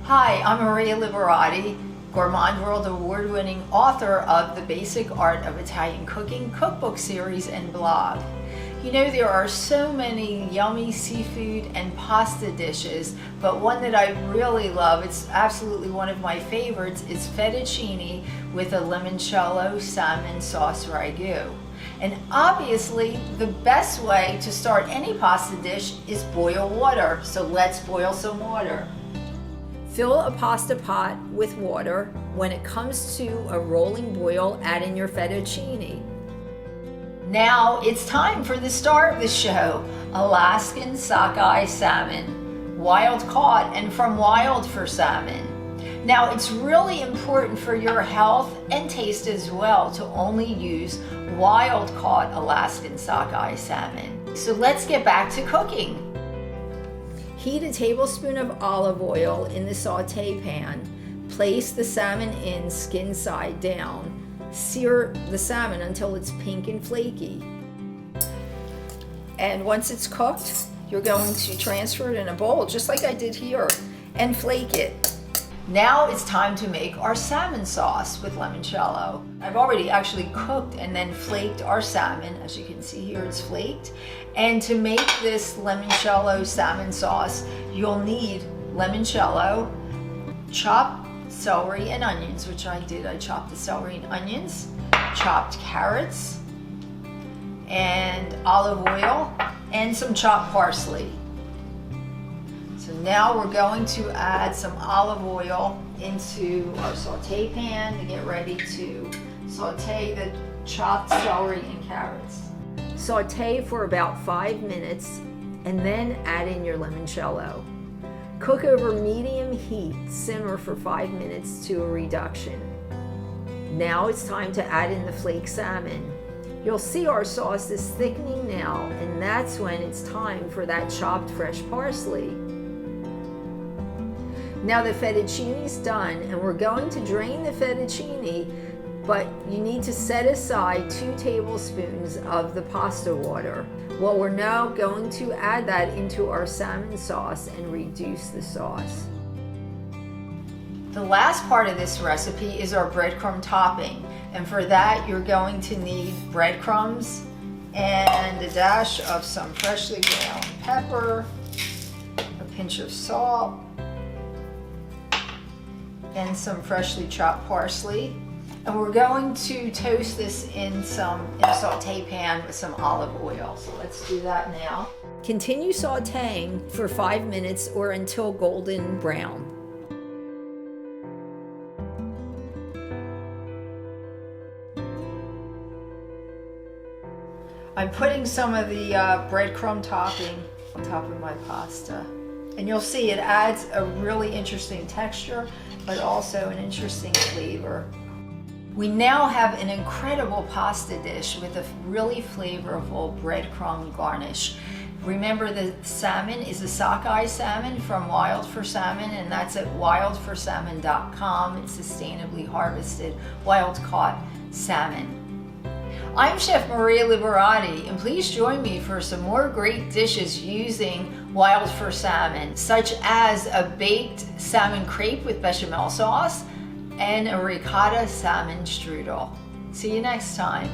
Hi, I'm Maria Liberati, Gourmand World Award-winning author of The Basic Art of Italian Cooking cookbook series and blog. You know, there are so many yummy seafood and pasta dishes, but one that I really love, it's absolutely one of my favorites, is fettuccine with a limoncello salmon sauce ragu. And obviously, the best way to start any pasta dish is boil water, so let's boil some water. Fill a pasta pot with water. When it comes to a rolling boil, add in your fettuccine. Now it's time for the star of the show, Alaskan sockeye salmon, wild caught and from wild for salmon. Now it's really important for your health and taste as well to only use wild caught Alaskan sockeye salmon. So let's get back to cooking. Heat a tablespoon of olive oil in the sauté pan. Place the salmon in skin side down. Sear the salmon until it's pink and flaky. And once it's cooked, you're going to transfer it in a bowl, just like I did here, and flake it. Now it's time to make our salmon sauce with limoncello. I've already actually cooked and then flaked our salmon. As you can see here, it's flaked. And to make this limoncello salmon sauce, you'll need limoncello, chopped celery and onions, which I did. I chopped the celery and onions, chopped carrots, and olive oil, and some chopped parsley. So now we're going to add some olive oil into our sauté pan to get ready to sauté the chopped celery and carrots. Sauté for about 5 minutes and then add in your limoncello. Cook over medium heat, simmer for 5 minutes to a reduction. Now it's time to add in the flaked salmon. You'll see our sauce is thickening now, and that's when it's time for that chopped fresh parsley. Now the fettuccine's done, and we're going to drain the fettuccine, but you need to set aside 2 tablespoons of the pasta water. Well, we're now going to add that into our salmon sauce and reduce the sauce. The last part of this recipe is our breadcrumb topping, and for that you're going to need breadcrumbs and a dash of some freshly ground pepper, a pinch of salt, and some freshly chopped parsley. And we're going to toast this in a sauté pan with some olive oil. So let's do that now. Continue sautéing for 5 minutes or until golden brown. I'm putting some of the breadcrumb topping on top of my pasta. And you'll see it adds a really interesting texture, but also an interesting flavor. We now have an incredible pasta dish with a really flavorful breadcrumb garnish. Remember, the salmon is a sockeye salmon from Wild for Salmon, and that's at wildforsalmon.com. It's sustainably harvested, wild-caught salmon. I'm Chef Maria Liberati, and please join me for some more great dishes using Wild for Salmon, such as a baked salmon crepe with bechamel sauce and a ricotta salmon strudel. See you next time.